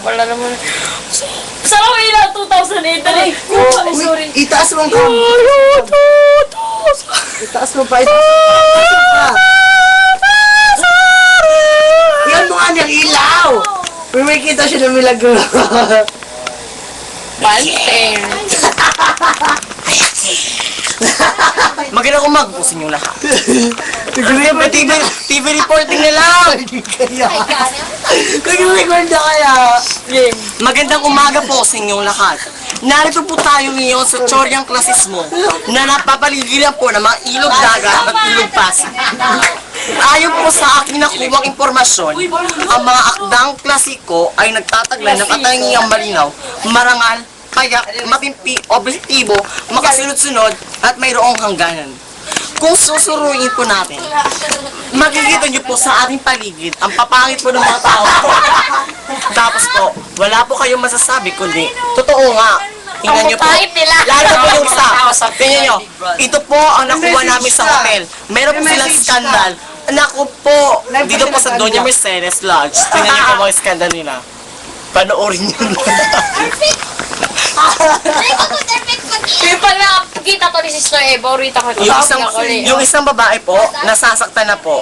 Wala naman. Saan ako ilang 2008? Dali. Sorry. Itaas mo ang Itaas mo pa. Yan mo nga niyang ilaw. May kita siya ng milagro. Banter. Maganda kung magpusin yung lahat. Siyempre, TV reporting na lang. Nag-record na kaya. Magandang umaga po sa inyong lahat. Narito po tayo ngayon sa Choryang Klasismo na napapaligiran po ng mga ilog dagat at ilog pasig. Ayon po sa aking nakuwang impormasyon, ang mga akdang klasiko ay nagtataglay ng katangiang malinaw, marangal, payak, matimpi, objektibo, makasunod-sunod at mayroong hangganan. Kung susuruin po natin, makikita niyo po sa ating paligid ang papangit po ng mga tao. Tapos po, wala po kayong masasabi kundi, totoo nga. Tingnan niyo po, lalo po yung isa. Tingnan niyo, ito po ang nakuha namin sa hotel. Meron po silang skandal. Naku po, dito po sa Doña Mercedes Lodge. Tingnan niyo po mga skandal nila. Panoorin niyo na. Yung pala, kita ko ni Sister Eva, Rita ko. Yung isang babae po, nasasaktan na po.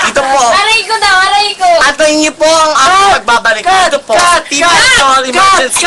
Ito po. Aray ko na, aray ko! Antayin niyo po ang aking pagbabalik. Ito po, TV Emergency.